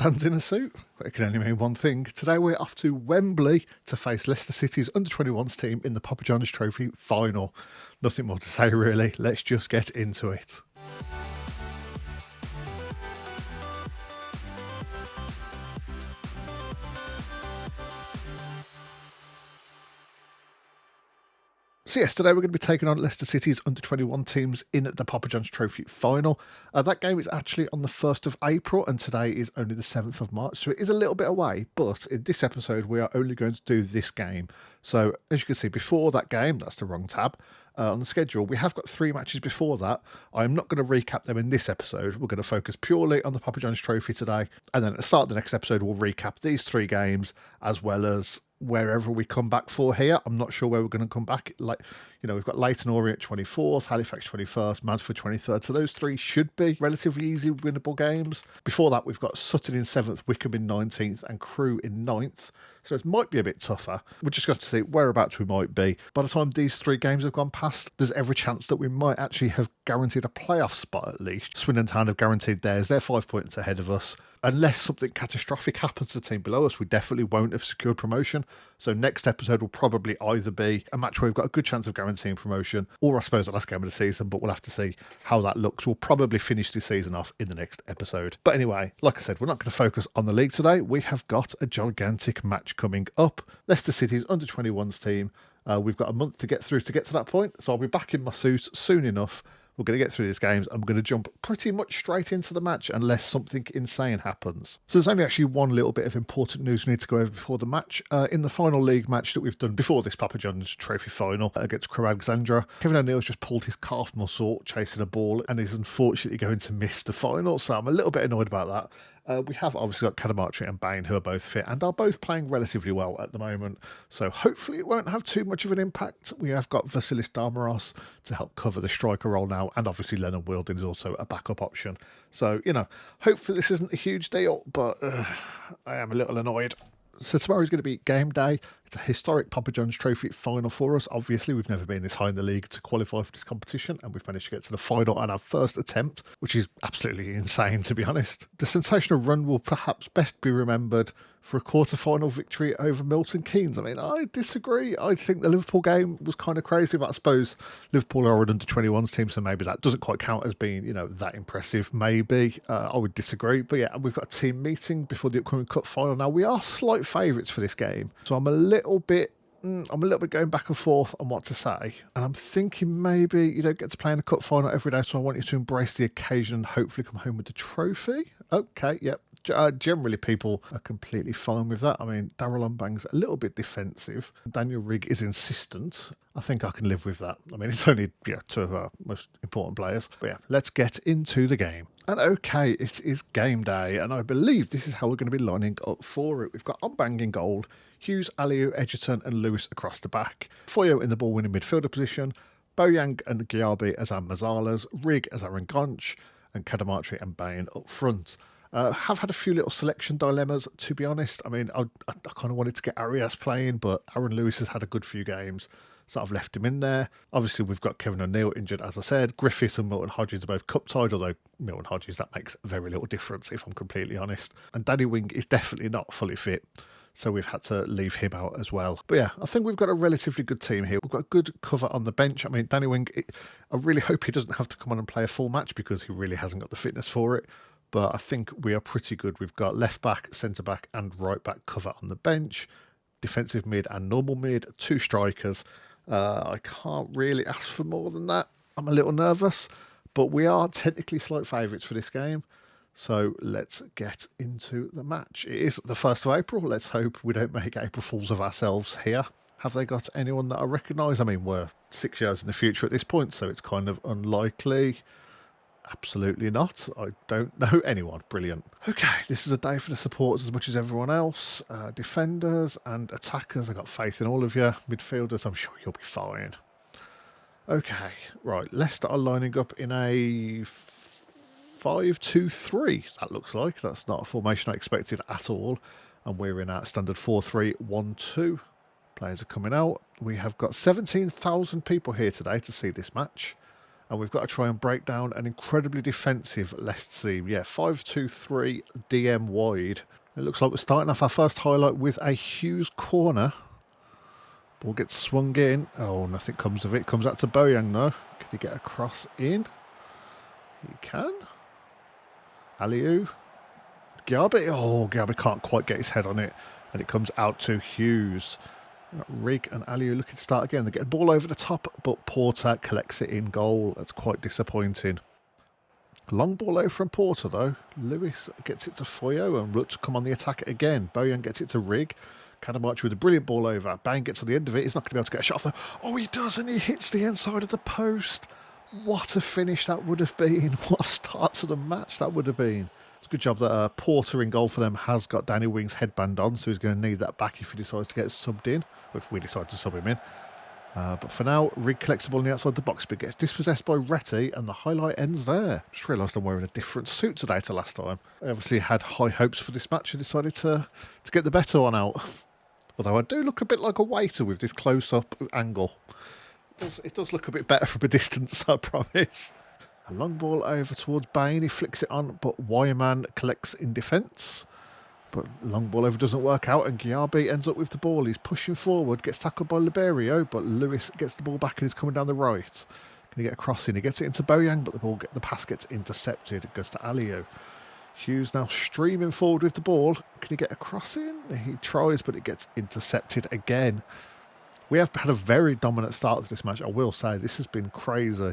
Dan's in a suit. But it can only mean one thing. Today we're off to Wembley to face Leicester City's under-21s team in the Papa John's Trophy final. Nothing more to say really. Let's just get into it. So yes, today we're going to be taking on Leicester City's under-21 teams in the Papa John's Trophy final. That game is actually on the 1st of April and today is only the 7th of March, so it is a little bit away, but in this episode we are only going to do this game. So as you can see, before that game, that's the wrong tab, on the schedule, we have got 3 matches before that. I'm not going to recap them in this episode. We're going to focus purely on the Papa John's Trophy today, and then at the start of the next episode we'll recap these 3 games as well as wherever we come back for here. I'm not sure where we're going to come back. We've got Leyton Orient 24th, Halifax 21st, Mansfield 23rd. So those 3 should be relatively easy winnable games. Before that, we've got Sutton in 7th, Wickham in 19th, and Crewe in 9th. So it might be a bit tougher. We're just going to see whereabouts we might be. By the time these 3 games have gone past, there's every chance that we might actually have guaranteed a playoff spot at least. Swindon Town have guaranteed theirs. They're 5 points ahead of us. Unless something catastrophic happens to the team below us, we definitely won't have secured promotion. So next episode will probably either be a match where we've got a good chance of guaranteeing promotion, or I suppose the last game of the season, but we'll have to see how that looks. We'll probably finish the season off in the next episode. But anyway, like I said, we're not going to focus on the league today. We have got a gigantic match coming up. Leicester City's under-21s team. We've got a month to get through to get to that point, so I'll be back in my suit soon enough. We're going to get through these games. I'm going to jump pretty much straight into the match unless something insane happens. So there's only actually one little bit of important news we need to go over before the match. In the final league match that we've done before this Papa John's Trophy final against Crewe Alexandra, Kevin O'Neill's just pulled his calf muscle chasing a ball and is unfortunately going to miss the final. So I'm a little bit annoyed about that. We have obviously got Cadamartri and Bain who are both fit and are both playing relatively well at the moment. So hopefully it won't have too much of an impact. We have got Vasilis Darmaros to help cover the striker role now. And obviously Lennon Wilding is also a backup option. So, hopefully this isn't a huge deal, but I am a little annoyed. So tomorrow is going to be game day. It's a historic Papa John's Trophy final for us. Obviously, we've never been this high in the league to qualify for this competition, and we've managed to get to the final on our first attempt, which is absolutely insane, to be honest. The sensational run will perhaps best be remembered for a quarter-final victory over Milton Keynes. I mean, I disagree. I think the Liverpool game was kind of crazy, but I suppose Liverpool are an under-21s team, so maybe that doesn't quite count as being, that impressive, maybe. I would disagree. But yeah, we've got a team meeting before the upcoming cup final. Now, we are slight favourites for this game, so I'm a little bit going back and forth on what to say. And I'm thinking maybe you don't get to play in a cup final every day, so I want you to embrace the occasion and hopefully come home with the trophy. Okay, yep. Generally, people are completely fine with that. I mean, Darryl Umbang's a little bit defensive. Daniel Rigg is insistent. I think I can live with that. I mean, it's only 2 of our most important players. But yeah, let's get into the game. And okay, it is game day, and I believe this is how we're going to be lining up for it. We've got Umbang in goal, Hughes, Aliou, Edgerton and Lewis across the back, Foyo in the ball-winning midfielder position, Boyang and Giabi as our Mazzalas, Rigg as our Ngonch, and Cadamartri and Bain up front. Have had a few little selection dilemmas, to be honest. I mean, I kind of wanted to get Arias playing, but Aaron Lewis has had a good few games, so I've left him in there. Obviously, we've got Kevin O'Neill injured, as I said. Griffiths and Milton Hodges are both cup-tied, although Milton Hodges, that makes very little difference, if I'm completely honest. And Danny Wing is definitely not fully fit, so we've had to leave him out as well. But yeah, I think we've got a relatively good team here. We've got good cover on the bench. I mean, Danny Wing, I really hope he doesn't have to come on and play a full match because he really hasn't got the fitness for it. But I think we are pretty good. We've got left back, centre back and right back cover on the bench. Defensive mid and normal mid. 2 strikers. I can't really ask for more than that. I'm a little nervous. But we are technically slight favourites for this game. So let's get into the match. It is the 1st of April. Let's hope we don't make April Fools of ourselves here. Have they got anyone that I recognise? I mean, we're 6 years in the future at this point, so it's kind of unlikely. Absolutely not. I don't know anyone. Brilliant. Okay, this is a day for the supporters as much as everyone else. Defenders and attackers, I've got faith in all of you. Midfielders, I'm sure you'll be fine. Okay, right. Leicester are lining up in a 5-2-3, that looks like. That's not a formation I expected at all. And we're in our standard 4-3-1-2. Players are coming out. We have got 17,000 people here today to see this match. And we've got to try and break down an incredibly defensive Leicester team. Yeah, 5-2-3 DM wide. It looks like we're starting off our first highlight with a Hughes corner. Ball gets swung in. Oh, nothing comes of it. Comes out to Boyang though. Can he get a cross in? He can. Aliou. Garby. Oh, Garby can't quite get his head on it. And it comes out to Hughes. Rig and Aliou looking to start again. They get the ball over the top, but Porter collects it in goal. That's quite disappointing. Long ball over from Porter though. Lewis gets it to Foyo and looks to come on the attack again. Boyan gets it to Rig. Kanamarchi with a brilliant ball over. Bang gets to the end of it. He's not going to be able to get a shot off there. Oh, he does, and he hits the inside of the post. What a finish that would have been. What a start to the match that would have been. It's a good job that Porter in goal for them has got Danny Wing's headband on, so he's going to need that back if he decides to get subbed in, or if we decide to sub him in. But for now, Rig collects the ball on the outside the box, but gets dispossessed by Retty, and the highlight ends there. Just realised I'm wearing a different suit today to last time. I obviously had high hopes for this match and decided to get the better one out. Although I do look a bit like a waiter with this close-up angle. It does look a bit better from a distance, I promise. A long ball over towards Bain. He flicks it on, but Wyman collects in defence. But long ball over doesn't work out, and Giarbi ends up with the ball. He's pushing forward, gets tackled by Liberio, but Lewis gets the ball back and is coming down the right. Can he get a cross in? He gets it into Boyang, but the pass gets intercepted. It goes to Aliou. Hughes now streaming forward with the ball. Can he get a cross in? He tries, but it gets intercepted again. We have had a very dominant start to this match, I will say. This has been crazy.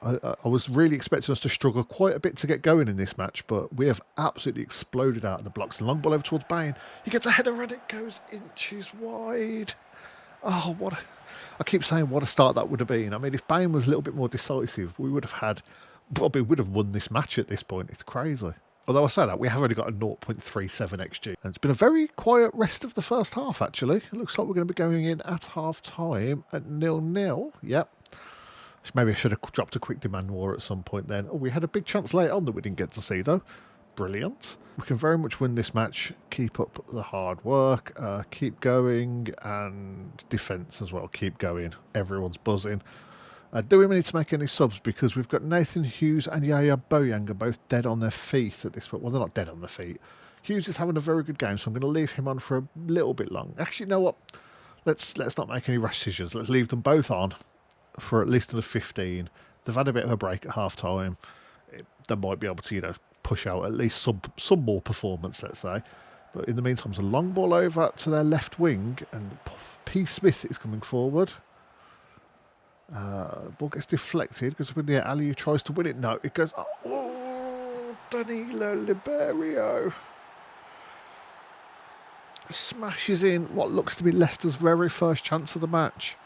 I was really expecting us to struggle quite a bit to get going in this match, but we have absolutely exploded out of the blocks. Long ball over towards Bain. He gets a header and it goes inches wide. Oh, I keep saying what a start that would have been. I mean, if Bain was a little bit more decisive, we would have won this match at this point. It's crazy. Although I say that, we have only got a 0.37 XG. And it's been a very quiet rest of the first half, actually. It looks like we're going to be going in at half-time at 0-0. Yep. Maybe I should have dropped a quick demand war at some point then. Oh, we had a big chance late on that we didn't get to see, though. Brilliant. We can very much win this match. Keep up the hard work. Keep going. And defence as well. Keep going. Everyone's buzzing. Do we need to make any subs? Because we've got Nathan Hughes and Yaya Boyang are both dead on their feet at this point. Well, they're not dead on their feet. Hughes is having a very good game, so I'm going to leave him on for a little bit long. Actually, you know what? Let's not make any rash decisions. Let's leave them both on for at least another 15. They've had a bit of a break at half-time. They might be able to, push out at least some more performance, let's say. But in the meantime, there's a long ball over to their left wing, and P. Smith is coming forward. Ball gets deflected, goes up in the air. Aliou tries to win it. No, it goes... Oh, Danilo Liberio smashes in what looks to be Leicester's very first chance of the match.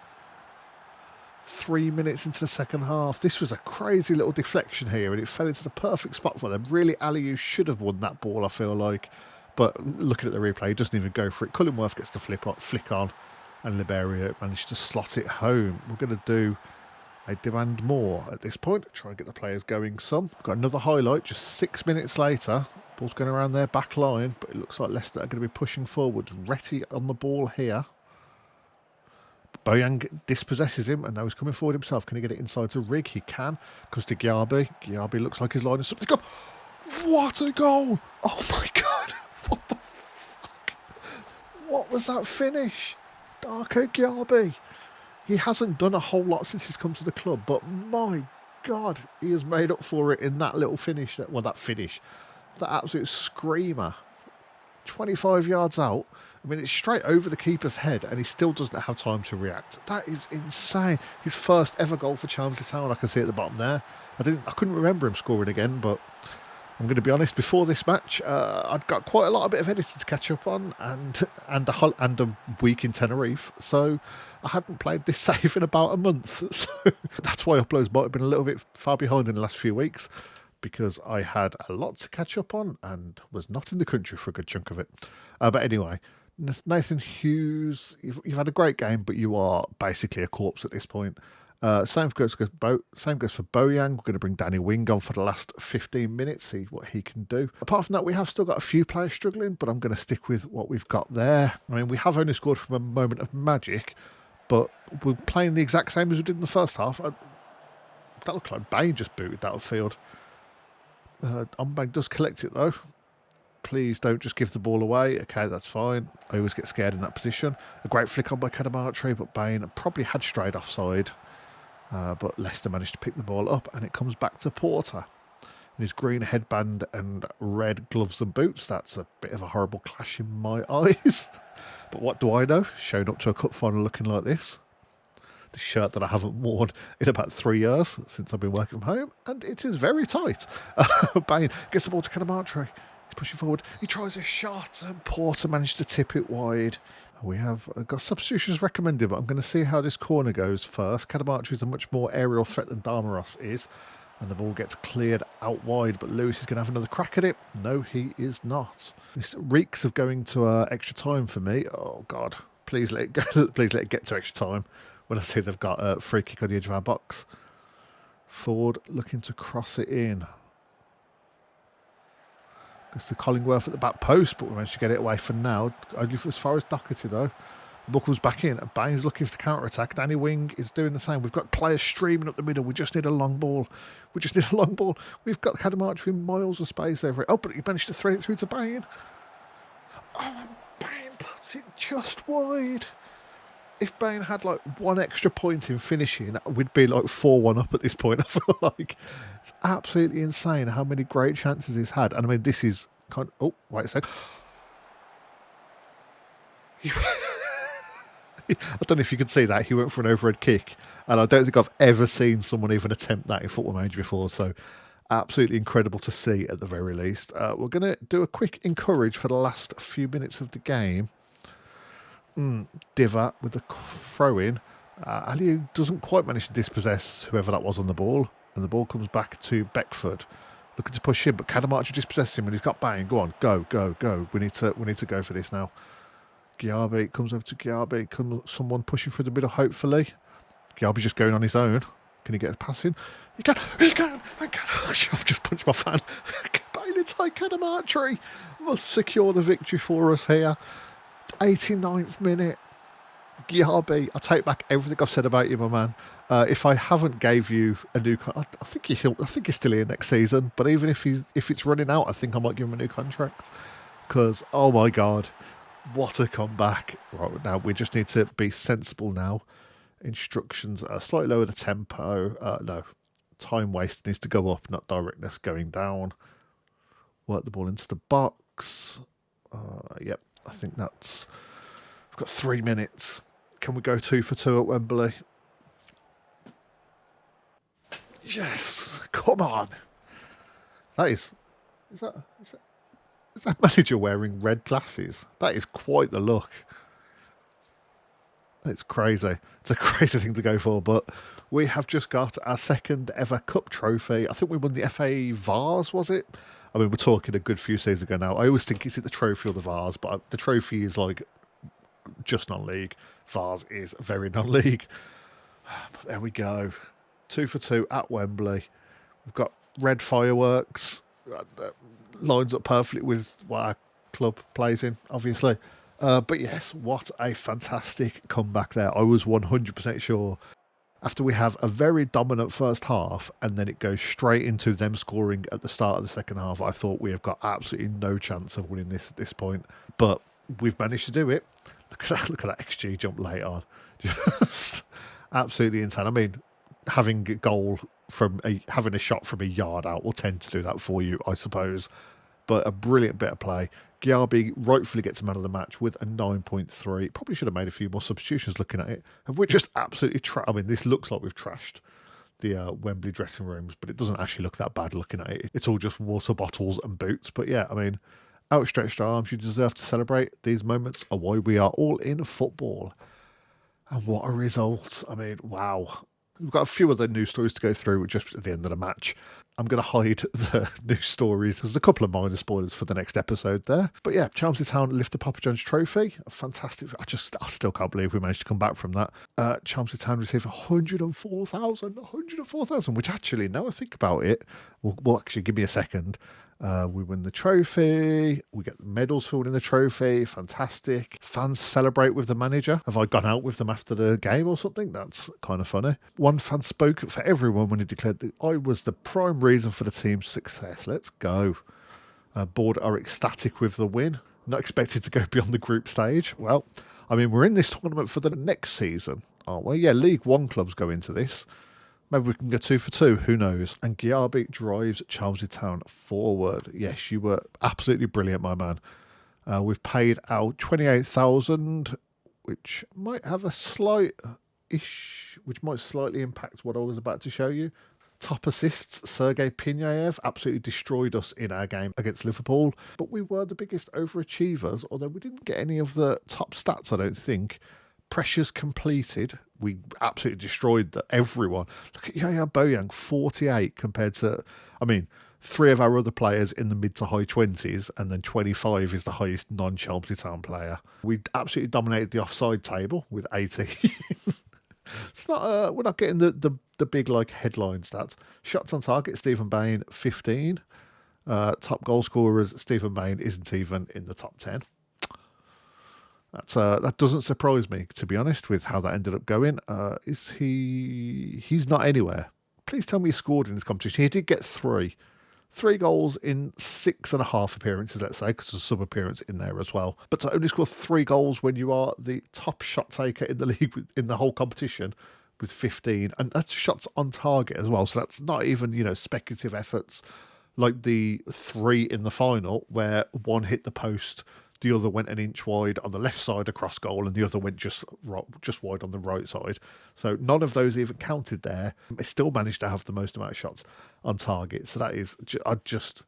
3 minutes into the second half. This was a crazy little deflection here, and it fell into the perfect spot for them. Really, Aliou should have won that ball, I feel like. But looking at the replay, he doesn't even go for it. Cullingworth gets the flick on, and Liberio managed to slot it home. We're going to do a demand more at this point. Try and get the players going some. Got another highlight just 6 minutes later. Ball's going around their back line, but it looks like Leicester are going to be pushing forward. Retty on the ball here. Boyang dispossesses him, and now he's coming forward himself. Can he get it inside to Rig? He can. Comes to Giarbi. Giarbi looks like he's lining something up. What a goal! Oh my God! What the fuck? What was that finish? Darko Giarbi. He hasn't done a whole lot since he's come to the club, but my God, he has made up for it in that little finish. That absolute screamer. 25 yards out. I mean, it's straight over the keeper's head, and he still doesn't have time to react. That is insane. His first ever goal for Chelmsford Town. I can see at the bottom there. I couldn't remember him scoring again, but I'm going to be honest. Before this match, I'd got quite a bit of editing to catch up on, and a week in Tenerife. So I hadn't played this save in about a month. So that's why uploads might have been a little bit far behind in the last few weeks, because I had a lot to catch up on and was not in the country for a good chunk of it. But anyway, Nathan Hughes, you've had a great game, but you are basically a corpse at this point. Same goes for Boyang. We're going to bring Danny Wing on for the last 15 minutes, see what he can do. Apart from that, we have still got a few players struggling, but I'm going to stick with what we've got there. I mean, we have only scored from a moment of magic, but we're playing the exact same as we did in the first half. That looked like Bain just booted that upfield. Onbank does collect it though. Please don't just give the ball away. Okay, that's fine. I always get scared in that position. A great flick on by Cadamartri, but Bain probably had strayed offside. But Leicester managed to pick the ball up, and it comes back to Porter. In his green headband and red gloves and boots. That's a bit of a horrible clash in my eyes. But what do I know? Showing up to a cup final looking like this. The shirt that I haven't worn in about 3 years since I've been working from home, and it is very tight. Bain gets the ball to Cadamartri. He's pushing forward. He tries a shot, and Porter managed to tip it wide. We have got substitutions recommended, but I'm going to see how this corner goes first. Cadamartri is a much more aerial threat than Damaros is, and the ball gets cleared out wide, but Lewis is going to have another crack at it. No, he is not. This reeks of going to extra time for me. Oh, God. Please let it go. Please let it get to extra time. When I see they've got a free kick on the edge of our box. Ford looking to cross it in. Goes to Collingworth at the back post, but we managed to get it away for now. Only for as far as Doherty, though. The ball comes back in. Bain's looking for the counter-attack. Danny Wing is doing the same. We've got players streaming up the middle. We just need a long ball. We just need a long ball. We've got Cadamartri with miles of space over it. Oh, but he managed to thread it through to Bain. Oh, Bain puts it just wide. If Bain had like one extra point in finishing, we'd be like 4-1 up at this point. I feel like it's absolutely insane how many great chances he's had. And I mean, this is kind of, oh, wait a sec. I don't know if you can see that. He went for an overhead kick. And I don't think I've ever seen someone even attempt that in Football Manager before. So absolutely incredible to see at the very least. We're going to do a quick encourage for the last few minutes of the game. Diva with the throw-in. Aliu doesn't quite manage to dispossess whoever that was on the ball, and the ball comes back to Beckford, looking to push him, but Cadamartri dispossesses him, and he's got Bain. Go on, go. We need to go for this now. Giarbi comes over to Giarbi. Someone pushing through the middle, hopefully. Giarbi's just going on his own. Can he get a pass in? He can. I've just punched my fan. Bailey tight Cadamartri must secure the victory for us here. 89th minute. Giarbi, I take back everything I've said about you, my man. If I haven't gave you a new contract, I think he's still here next season. But even if it's running out, I think I might give him a new contract. Because, oh my God, what a comeback. Right, now we just need to be sensible now. Instructions, slightly lower the tempo. No, time waste needs to go up, not directness going down. Work the ball into the box. Yep, I think that's... We've got 3 minutes. Can we go 2 for 2 at Wembley? Yes, come on. Is that manager wearing red glasses? That is quite the look. It's crazy. It's a crazy thing to go for, but we have just got our second ever cup trophy. I think we won the FA Vars, was it? I mean, we're talking a good few seasons ago now. I always think it's the trophy or the Vars, but the trophy is like just non-league. Vars is very non-league. But there we go. 2 for 2 at Wembley. We've got red fireworks. That lines up perfectly with what our club plays in, obviously. But yes, what a fantastic comeback there. I was 100% sure after we have a very dominant first half and then it goes straight into them scoring at the start of the second half, I thought we have got absolutely no chance of winning this at this point. But we've managed to do it. Look at that XG jump late on. Just absolutely insane. I mean, having a shot from a yard out will tend to do that for you, I suppose. But a brilliant bit of play. Giarbi rightfully gets man of the match with a 9.3. Probably should have made a few more substitutions looking at it. Have we just absolutely I mean, this looks like we've trashed the Wembley dressing rooms, but it doesn't actually look that bad looking at it. It's all just water bottles and boots. But yeah, I mean, outstretched arms, you deserve to celebrate. These moments are why we are all in football. And what a result. I mean, wow. We've got a few other news stories to go through just at the end of the match. I'm going to hide the news stories. There's a couple of minor spoilers for the next episode there. But yeah, Chelmsford Town lift the Papa John's trophy. A fantastic... I still can't believe we managed to come back from that. Chelmsford Town received 104,000, which actually, now I think about it, will actually give me a second. We win the trophy. We get medals filled in the trophy. Fantastic. Fans celebrate with the manager. Have I gone out with them after the game or something? That's kind of funny. One fan spoke for everyone when he declared that I was the prime reason for the team's success. Let's go. Board are ecstatic with the win. Not expected to go beyond the group stage. Well, I mean, we're in this tournament for the next season, aren't we? Yeah, League One clubs go into this. Maybe we can go 2 for 2, who knows? And Giarbi drives Chelmsford Town forward. Yes, you were absolutely brilliant, my man. We've paid out 28,000, which might have a which might slightly impact what I was about to show you. Top assists, Sergei Pinyaev absolutely destroyed us in our game against Liverpool, but we were the biggest overachievers, although we didn't get any of the top stats, I don't think. Pressures completed, we absolutely destroyed everyone. Look at Yaya Boyang, 48 compared to, I mean, 3 of our other players in the mid to high 20s, and then 25 is the highest non-Chelmsford Town player. We absolutely dominated the offside table with 18. It's not, we're not getting the big like headline stats. Shots on target, Stephen Bain, 15. Top goal scorers, Stephen Bain isn't even in the top 10. That doesn't surprise me, to be honest, with how that ended up going. He's not anywhere. Please tell me he scored in this competition. He did get 3 goals in 6.5 appearances, let's say, because there's a sub-appearance in there as well. But to only score 3 goals when you are the top shot taker in the league, in the whole competition, with 15, and that's shots on target as well. So that's not even, speculative efforts like the 3 in the final, where one hit the post, the other went an inch wide on the left side across goal, and the other went just wide on the right side. So none of those even counted there. They still managed to have the most amount of shots on target. So that is just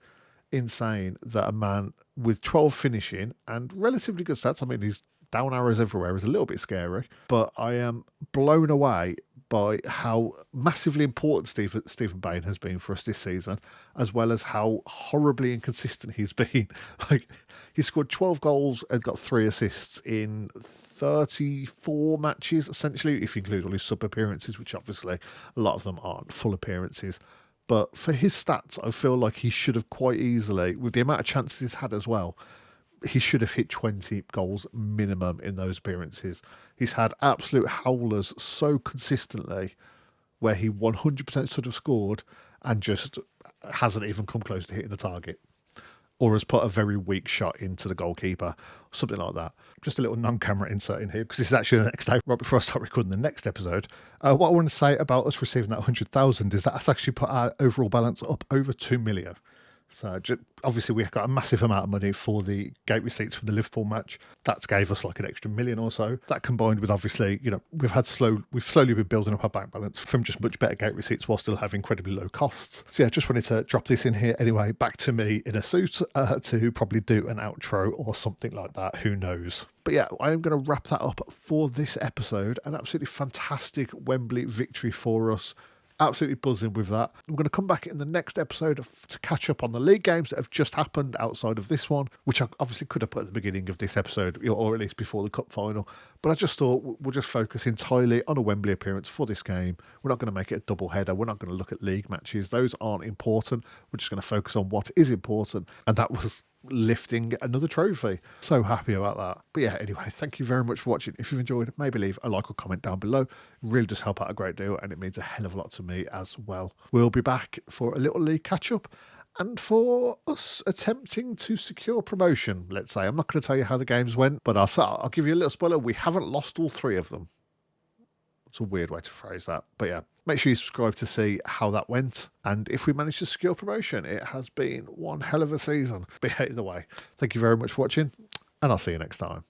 insane that a man with 12 finishing and relatively good stats, I mean, he's down arrows everywhere, is a little bit scary, but I am blown away by how massively important Stephen Bain has been for us this season, as well as how horribly inconsistent he's been. Like, he scored 12 goals and got 3 assists in 34 matches, essentially, if you include all his sub-appearances, which obviously a lot of them aren't full appearances. But for his stats, I feel like he should have quite easily, with the amount of chances he's had as well, he should have hit 20 goals minimum in those appearances. He's had absolute howlers so consistently where he 100% should have scored and just hasn't even come close to hitting the target, or has put a very weak shot into the goalkeeper, something like that. Just a little non-camera insert in here, because this is actually the next day, right before I start recording the next episode. What I want to say about us receiving that 100,000 is that that's actually put our overall balance up over 2 million. So obviously we've got a massive amount of money for the gate receipts from the Liverpool match. That's gave us like an extra million or so. That combined with obviously, we've slowly been building up our bank balance from just much better gate receipts while still having incredibly low costs. So yeah, just wanted to drop this in here anyway. Back to me in a suit to probably do an outro or something like that. Who knows? But yeah, I am going to wrap that up for this episode. An absolutely fantastic Wembley victory for us. Absolutely buzzing with that. I'm going to come back in the next episode to catch up on the league games that have just happened outside of this one, which I obviously could have put at the beginning of this episode, or at least before the cup final. But I just thought we'll just focus entirely on a Wembley appearance for this game. We're not going to make it a double header. We're not going to look at league matches. Those aren't important. We're just going to focus on what is important. And that was lifting another trophy. So happy about that. But yeah, anyway, thank you very much for watching. If you've enjoyed, maybe leave a like or comment down below. It really does help out a great deal, and it means a hell of a lot to me as well. We'll be back for a little league catch up and for us attempting to secure promotion, let's say. I'm not going to tell you how the games went, but I'll give you a little spoiler. We haven't lost all 3 of them. It's a weird way to phrase that. But yeah, make sure you subscribe to see how that went. And if we manage to secure promotion, it has been one hell of a season. But either way, thank you very much for watching, and I'll see you next time.